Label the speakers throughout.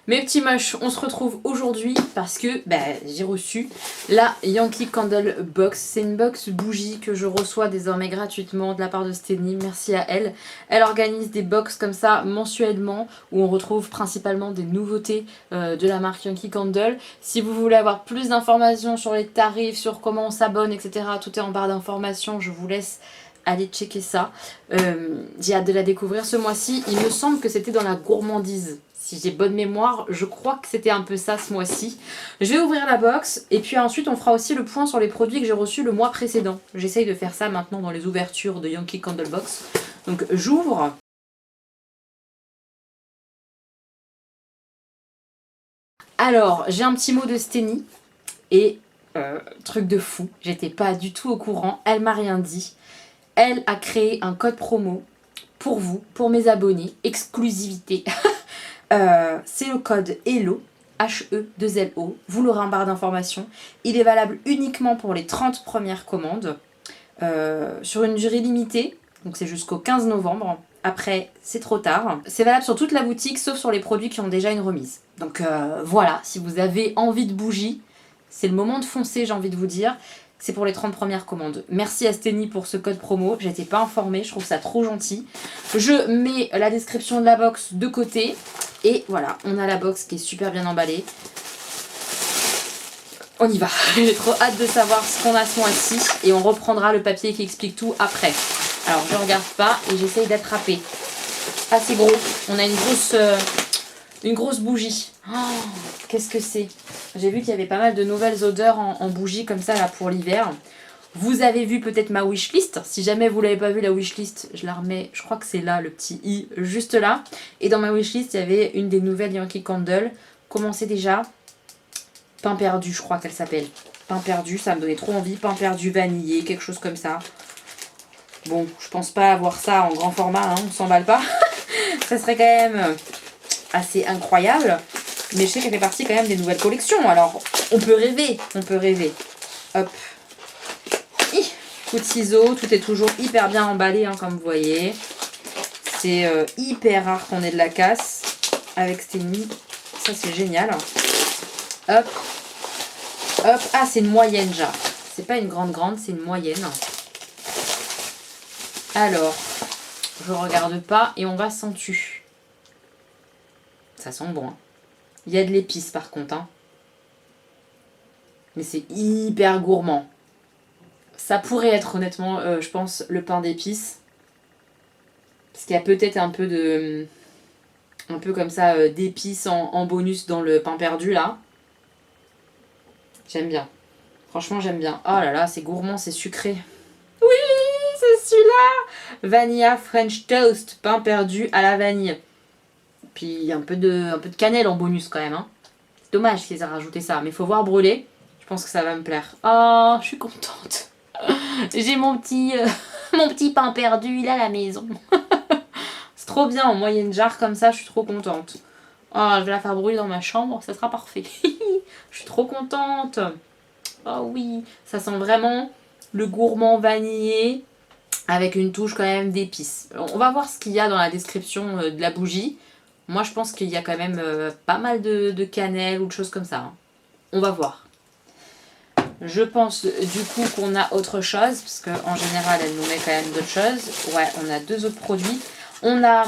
Speaker 1: Mes petits moches, on se retrouve aujourd'hui parce que j'ai reçu la Yankee Candle Box. C'est une box bougie que je reçois désormais gratuitement de la part de Steny. Merci à elle. Elle organise des box comme ça mensuellement où on retrouve principalement des nouveautés de la marque Yankee Candle. Si vous voulez avoir plus d'informations sur les tarifs, sur comment on s'abonne, etc., tout est en barre d'informations. Je vous laisse aller checker ça. J'ai hâte de la découvrir ce mois-ci. Il me semble que c'était dans la gourmandise. Si j'ai bonne mémoire, je crois que c'était un peu ça ce mois-ci. Je vais ouvrir la box et puis ensuite on fera aussi le point sur les produits que j'ai reçus le mois précédent. J'essaye de faire ça maintenant dans les ouvertures de Yankee Candle Box. Donc j'ouvre. Alors, j'ai un petit mot de Steny et truc de fou, j'étais pas du tout au courant, elle m'a rien dit. Elle a créé un code promo pour vous, pour mes abonnés, exclusivité. C'est le code HELLO, H-E-2-L-O, vous l'aurez en barre d'informations. Il est valable uniquement pour les 30 premières commandes, sur une durée limitée, donc c'est jusqu'au 15 novembre. Après, c'est trop tard. C'est valable sur toute la boutique, sauf sur les produits qui ont déjà une remise. Donc voilà, si vous avez envie de bougie, c'est le moment de foncer, j'ai envie de vous dire. C'est pour les 30 premières commandes. Merci à Steny pour ce code promo. J'étais pas informée, je trouve ça trop gentil. Je mets la description de la box de côté. Et voilà, on a la box qui est super bien emballée. On y va. J'ai trop hâte de savoir ce qu'on a ce mois-ci. Et on reprendra le papier qui explique tout après. Alors, je regarde pas et j'essaye d'attraper. Ah, c'est gros. On a une grosse bougie. Oh, qu'est-ce que c'est? J'ai vu qu'il y avait pas mal de nouvelles odeurs en bougie comme ça là pour l'hiver. Vous avez vu peut-être ma wishlist. Si jamais vous l'avez pas vu la wishlist, je la remets, je crois que c'est là le petit i juste là. Et dans ma wishlist, il y avait une des nouvelles Yankee Candle. Comment c'est déjà? Pain perdu, je crois qu'elle s'appelle. Pain perdu, ça me donnait trop envie. Pain perdu vanillé, quelque chose comme ça. Bon, je pense pas avoir ça en grand format, hein, on s'emballe pas. Ça serait quand même assez incroyable. Mais je sais qu'elle fait partie quand même des nouvelles collections. Alors, on peut rêver, on peut rêver. Hop. Coup de ciseaux, tout est toujours hyper bien emballé, hein, comme vous voyez. C'est hyper rare qu'on ait de la casse avec Steny. Ça, c'est génial. Hop. Hop. Ah, c'est une moyenne, genre. C'est pas une grande, c'est une moyenne. Alors, je regarde pas et on va sentir. Ça sent bon, hein. Il y a de l'épice par contre, hein. Mais c'est hyper gourmand. Ça pourrait être honnêtement, je pense, le pain d'épices. Parce qu'il y a peut-être un peu de... Un peu comme ça d'épices en bonus dans le pain perdu là. J'aime bien. Franchement, j'aime bien. Oh là là, c'est gourmand, c'est sucré. Oui, c'est celui-là. Vanilla French Toast, pain perdu à la vanille. Puis un peu de cannelle en bonus quand même, hein. C'est dommage qu'ils aient rajouté ça, mais il faut voir brûler. Je pense que ça va me plaire. Oh, je suis contente. J'ai mon petit pain perdu, il est à la maison. C'est trop bien en moyenne jarre comme ça, je suis trop contente. Oh, je vais la faire brûler dans ma chambre, ça sera parfait. Je suis trop contente. Oh oui, ça sent vraiment le gourmand vanillé avec une touche quand même d'épices. On va voir ce qu'il y a dans la description de la bougie. Moi, je pense qu'il y a quand même pas mal de cannelle ou de choses comme ça, hein. On va voir. Je pense du coup qu'on a autre chose, parce qu'en général, elle nous met quand même d'autres choses. Ouais, on a deux autres produits. On a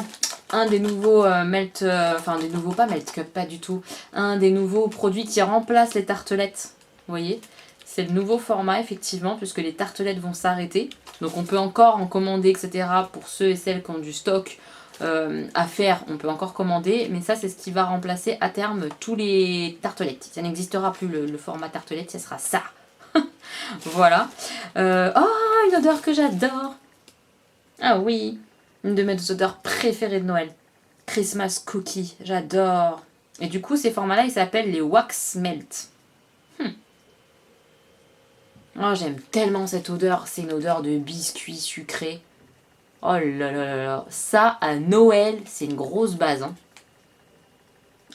Speaker 1: un des nouveaux melt... enfin, des nouveaux, pas melt cup, pas du tout. Un des nouveaux produits qui remplace les tartelettes. Vous voyez? C'est le nouveau format, effectivement, puisque les tartelettes vont s'arrêter. Donc on peut encore en commander, etc. Pour ceux et celles qui ont du stock à faire, on peut encore commander. Mais ça, c'est ce qui va remplacer à terme tous les tartelettes. Ça n'existera plus le format tartelette, ce sera ça. Voilà. Oh, une odeur que j'adore. Ah oui, une de mes odeurs préférées de Noël. Christmas cookie, j'adore. Et du coup, ces formats-là, ils s'appellent les wax melt. Oh, j'aime tellement cette odeur. C'est une odeur de biscuit sucré. Oh là là là là. Ça, à Noël, c'est une grosse base, hein.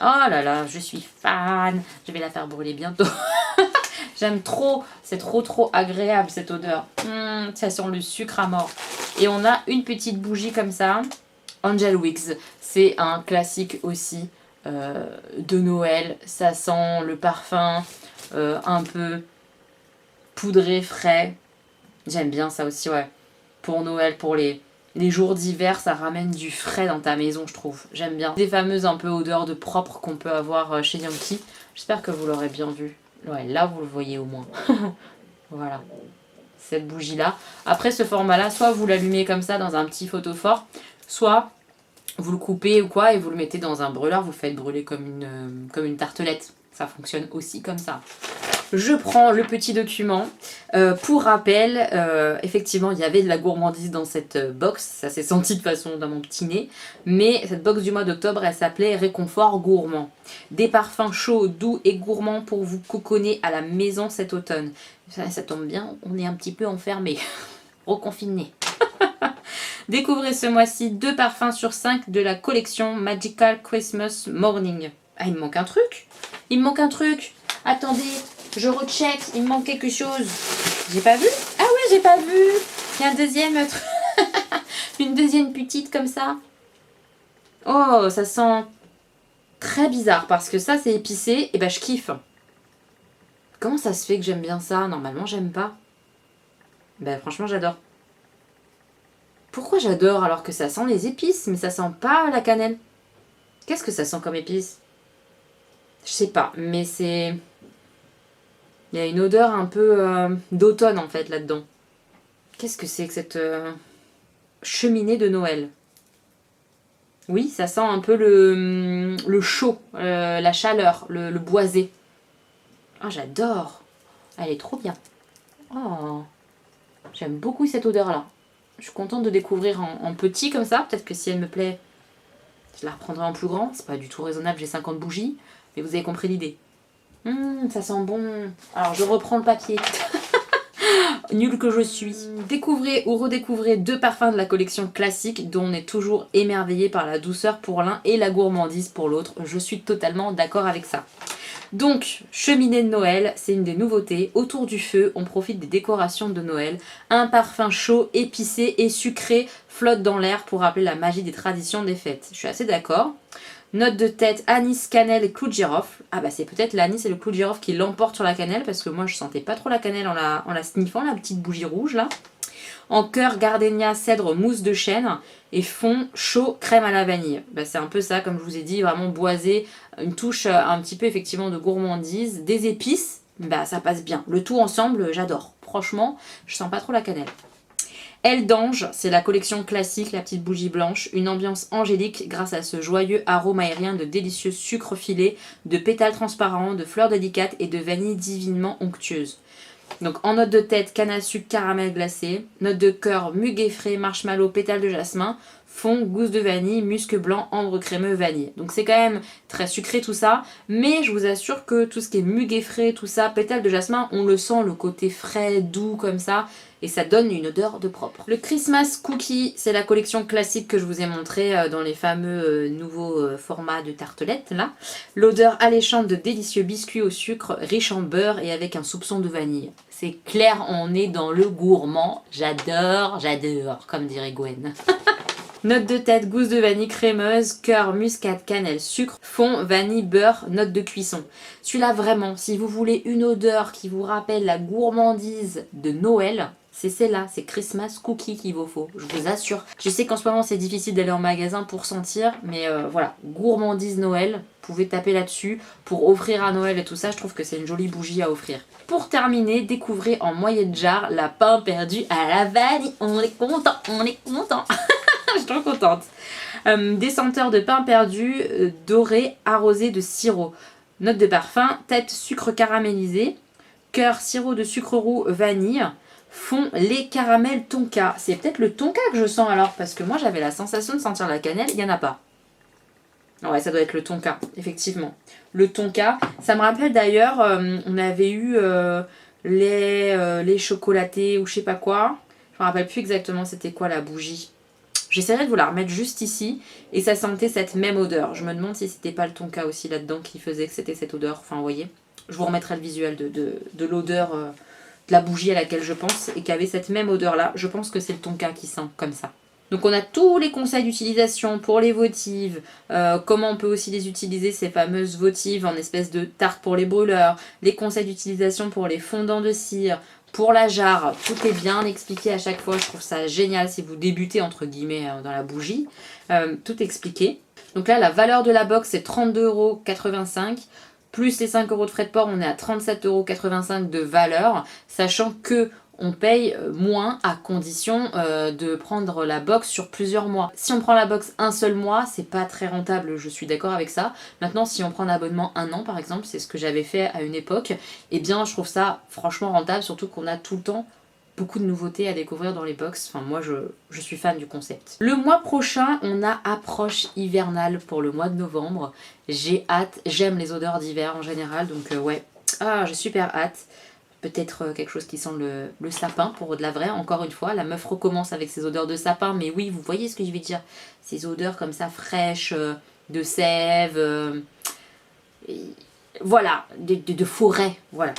Speaker 1: Oh là là, je suis fan. Je vais la faire brûler bientôt. J'aime trop. C'est trop agréable cette odeur. Ça sent le sucre à mort. Et on a une petite bougie comme ça. Angel Wicks. C'est un classique aussi. de Noël. Ça sent le parfum un peu poudré, frais. J'aime bien ça aussi, ouais. Pour Noël, pour les jours d'hiver, ça ramène du frais dans ta maison, je trouve. J'aime bien. Des fameuses un peu odeurs de propre qu'on peut avoir chez Yankee. J'espère que vous l'aurez bien vu. Ouais, là, vous le voyez au moins. Voilà. Cette bougie-là. Après, ce format-là, soit vous l'allumez comme ça dans un petit photophore, soit vous le coupez ou quoi et vous le mettez dans un brûleur, vous le faites brûler comme une tartelette. Ça fonctionne aussi comme ça. Je prends le petit document. Pour rappel, effectivement, il y avait de la gourmandise dans cette box. Ça s'est senti de façon dans mon petit nez. Mais cette box du mois d'octobre, elle s'appelait Réconfort gourmand. Des parfums chauds, doux et gourmands pour vous coconner à la maison cet automne. Ça tombe bien, on est un petit peu enfermés. Reconfinés. Découvrez ce mois-ci 2 parfums sur 5 de la collection Magical Christmas Morning. Ah, il me manque un truc. Il me manque un truc. Attendez, je recheck, il me manque quelque chose. J'ai pas vu? Ah ouais, j'ai pas vu. Il y a un deuxième une deuxième petite comme ça. Oh, ça sent très bizarre parce que ça c'est épicé et ben je kiffe. Comment ça se fait que j'aime bien ça? Normalement, j'aime pas. Ben franchement, j'adore. Pourquoi j'adore alors que ça sent les épices, mais ça sent pas la cannelle? Qu'est-ce que ça sent comme épice? Je sais pas, mais c'est... Il y a une odeur un peu d'automne en fait là-dedans. Qu'est-ce que c'est que cette cheminée de Noël? Oui, ça sent un peu le chaud, la chaleur, le boisé. Oh, j'adore. Elle est trop bien. Oh, j'aime beaucoup cette odeur-là. Je suis contente de découvrir en petit comme ça. Peut-être que si elle me plaît, je la reprendrai en plus grand. C'est pas du tout raisonnable, j'ai 50 bougies. Mais vous avez compris l'idée. Ça sent bon. Alors je reprends le papier. Nulle que je suis. Découvrez ou redécouvrez 2 parfums de la collection classique dont on est toujours émerveillé par la douceur pour l'un et la gourmandise pour l'autre. Je suis totalement d'accord avec ça. Donc, cheminée de Noël, c'est une des nouveautés. Autour du feu, on profite des décorations de Noël. Un parfum chaud, épicé et sucré flotte dans l'air pour rappeler la magie des traditions des fêtes. Je suis assez d'accord. Note de tête, anis, cannelle et clou de girofle. Ah bah c'est peut-être l'anis et le clou de girofle qui l'emportent sur la cannelle parce que moi je sentais pas trop la cannelle en la sniffant, la petite bougie rouge là. En cœur, gardénia, cèdre, mousse de chêne et fond chaud, crème à la vanille. Bah, c'est un peu ça, comme je vous ai dit, vraiment boisé, une touche un petit peu effectivement de gourmandise, des épices, bah ça passe bien. Le tout ensemble, j'adore. Franchement, je sens pas trop la cannelle. Elle d'ange, c'est la collection classique, la petite bougie blanche, une ambiance angélique grâce à ce joyeux arôme aérien de délicieux sucre filé, de pétales transparents, de fleurs délicates et de vanille divinement onctueuse. Donc en note de tête, canne à sucre, caramel glacé. Note de cœur, muguet frais, marshmallow, pétales de jasmin. Fond, gousse de vanille, musc blanc, ambre crémeux, vanille. Donc c'est quand même très sucré tout ça. Mais je vous assure que tout ce qui est muguet frais, tout ça, pétales de jasmin, on le sent, le côté frais, doux comme ça. Et ça donne une odeur de propre. Le Christmas Cookie, c'est la collection classique que je vous ai montré dans les fameux nouveaux formats de tartelettes là. L'odeur alléchante de délicieux biscuits au sucre, riche en beurre et avec un soupçon de vanille. C'est clair, on est dans le gourmand. J'adore, comme dirait Gwen. Note de tête, gousse de vanille crémeuse, cœur, muscade, cannelle, sucre, fond, vanille, beurre, note de cuisson. Celui-là vraiment, si vous voulez une odeur qui vous rappelle la gourmandise de Noël, c'est celle-là, c'est Christmas Cookie qu'il vous faut, je vous assure. Je sais qu'en ce moment c'est difficile d'aller en magasin pour sentir, mais voilà, gourmandise Noël, vous pouvez taper là-dessus pour offrir à Noël et tout ça, je trouve que c'est une jolie bougie à offrir. Pour terminer, découvrez en moyenne jarre la pain perdue à la vanille, on est content, on est content. Je suis trop contente. Des senteurs de pain perdu, doré, arrosé de sirop. Note de parfum, tête sucre caramélisé, cœur sirop de sucre roux vanille, fond lait caramel tonka. C'est peut-être le tonka que je sens alors, parce que moi j'avais la sensation de sentir la cannelle, il n'y en a pas. Ouais, ça doit être le tonka, effectivement. Le tonka, ça me rappelle d'ailleurs, on avait eu les chocolatés ou je sais pas quoi. Je me rappelle plus exactement c'était quoi la bougie. J'essaierai de vous la remettre juste ici et ça sentait cette même odeur. Je me demande si c'était pas le tonka aussi là-dedans qui faisait que c'était cette odeur. Enfin, vous voyez, je vous remettrai le visuel de l'odeur de la bougie à laquelle je pense et qui avait cette même odeur-là. Je pense que c'est le tonka qui sent comme ça. Donc on a tous les conseils d'utilisation pour les votives, comment on peut aussi les utiliser, ces fameuses votives en espèce de tarte pour les brûleurs, les conseils d'utilisation pour les fondants de cire, pour la jarre, tout est bien expliqué à chaque fois, je trouve ça génial si vous débutez entre guillemets dans la bougie, tout expliqué. Donc là la valeur de la box c'est 32,85 €, plus les 5 € de frais de port on est à 37,85 € de valeur, sachant que on paye moins à condition de prendre la box sur plusieurs mois. Si on prend la box un seul mois, c'est pas très rentable, je suis d'accord avec ça. Maintenant, si on prend un abonnement un an par exemple, c'est ce que j'avais fait à une époque, eh bien je trouve ça franchement rentable, surtout qu'on a tout le temps beaucoup de nouveautés à découvrir dans les box. Enfin moi je suis fan du concept. Le mois prochain, on a approche hivernale pour le mois de novembre. J'ai hâte, j'aime les odeurs d'hiver en général, donc ouais, j'ai super hâte. Peut-être quelque chose qui sent le sapin pour de la vraie, encore une fois. La meuf recommence avec ses odeurs de sapin, mais oui, vous voyez ce que je veux dire. Ces odeurs comme ça fraîches, de sève, voilà, de forêt, voilà,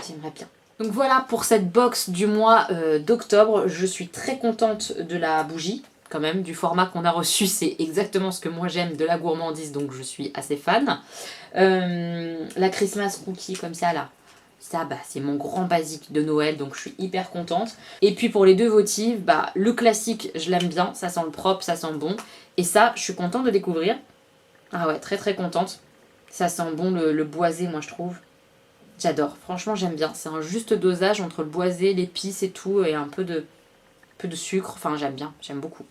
Speaker 1: j'aimerais bien. Donc voilà pour cette box du mois d'octobre. Je suis très contente de la bougie, quand même, du format qu'on a reçu. C'est exactement ce que moi j'aime de la gourmandise, donc je suis assez fan. La Christmas Cookie comme ça là. Ça, c'est mon grand basique de Noël, donc je suis hyper contente. Et puis pour les deux votives, le classique, je l'aime bien, ça sent le propre, ça sent bon. Et ça, je suis contente de découvrir. Ah ouais, très très contente. Ça sent bon le boisé, moi je trouve. J'adore, franchement j'aime bien. C'est un juste dosage entre le boisé, l'épice et tout, et un peu de sucre. Enfin j'aime bien, j'aime beaucoup.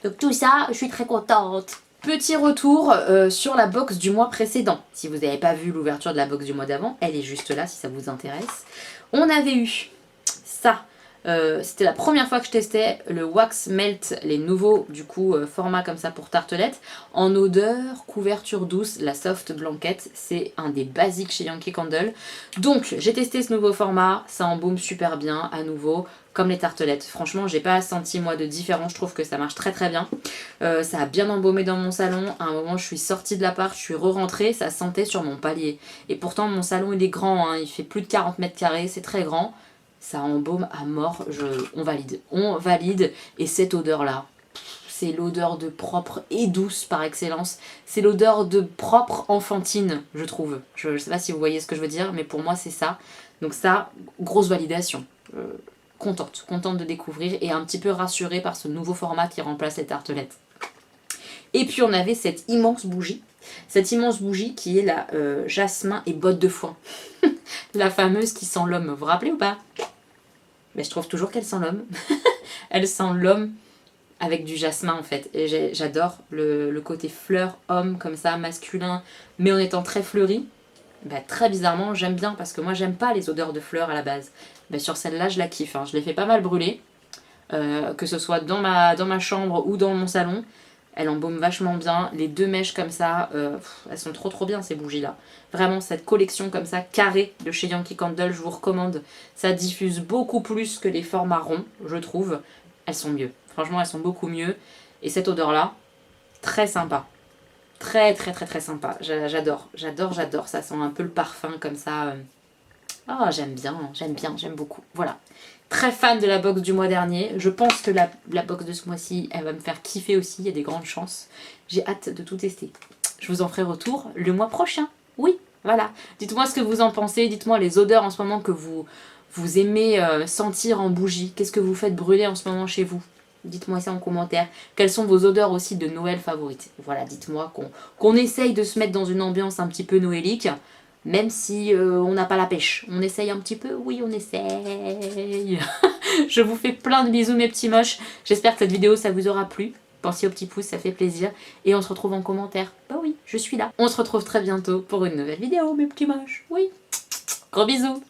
Speaker 1: Donc tout ça, je suis très contente. Petit retour sur la box du mois précédent. Si vous n'avez pas vu l'ouverture de la box du mois d'avant, elle est juste là si ça vous intéresse. On avait eu ça. C'était la première fois que je testais le Wax Melt, les nouveaux du coup formats comme ça pour tartelettes. En odeur, couverture douce, la Soft Blanquette. C'est un des basiques chez Yankee Candle. Donc j'ai testé ce nouveau format, ça embaume super bien à nouveau. Comme les tartelettes. Franchement, j'ai pas senti moi de différence. Je trouve que ça marche très très bien. Ça a bien embaumé dans mon salon. À un moment, je suis sortie de l'appart, je suis re-rentrée. Ça sentait sur mon palier. Et pourtant, mon salon, il est grand. Hein, il fait plus de 40 mètres carrés. C'est très grand. Ça embaume à mort. On valide. On valide. Et cette odeur-là, c'est l'odeur de propre et douce par excellence. C'est l'odeur de propre enfantine, je trouve. Je sais pas si vous voyez ce que je veux dire, mais pour moi, c'est ça. Donc ça, grosse validation. Contente de découvrir et un petit peu rassurée par ce nouveau format qui remplace les tartelettes. Et puis on avait cette immense bougie qui est la jasmin et botte de foin. La fameuse qui sent l'homme, vous vous rappelez ou pas? Je trouve toujours qu'elle sent l'homme. Elle sent l'homme avec du jasmin en fait. Et j'adore le côté fleur homme comme ça, masculin, mais en étant très fleuri. Très bizarrement j'aime bien parce que moi j'aime pas les odeurs de fleurs à la base. Sur celle-là je la kiffe, hein. Je l'ai fait pas mal brûler, que ce soit dans ma chambre ou dans mon salon. Elle embaume vachement bien, les deux mèches comme ça, elles sont trop bien ces bougies là. Vraiment cette collection comme ça carrée de chez Yankee Candle, je vous recommande. Ça diffuse beaucoup plus que les formats ronds, je trouve. Elles sont mieux, franchement elles sont beaucoup mieux. Et cette odeur là, très sympa. Très sympa, j'adore, ça sent un peu le parfum comme ça. J'aime beaucoup, voilà. Très fan de la box du mois dernier, je pense que la box de ce mois-ci, elle va me faire kiffer aussi, il y a des grandes chances. J'ai hâte de tout tester. Je vous en ferai retour le mois prochain, oui, voilà. Dites-moi ce que vous en pensez, dites-moi les odeurs en ce moment que vous aimez sentir en bougie. Qu'est-ce que vous faites brûler en ce moment chez vous? Dites-moi ça en commentaire. Quelles sont vos odeurs aussi de Noël favorites? Voilà, dites-moi qu'on essaye de se mettre dans une ambiance un petit peu noélique, même si on n'a pas la pêche. On essaye un petit peu? Oui, on essaye. Je vous fais plein de bisous mes petits moches. J'espère que cette vidéo ça vous aura plu. Pensez au petit pouce, ça fait plaisir. Et on se retrouve en commentaire. Oui, je suis là. On se retrouve très bientôt pour une nouvelle vidéo mes petits moches. Oui. Gros bisous.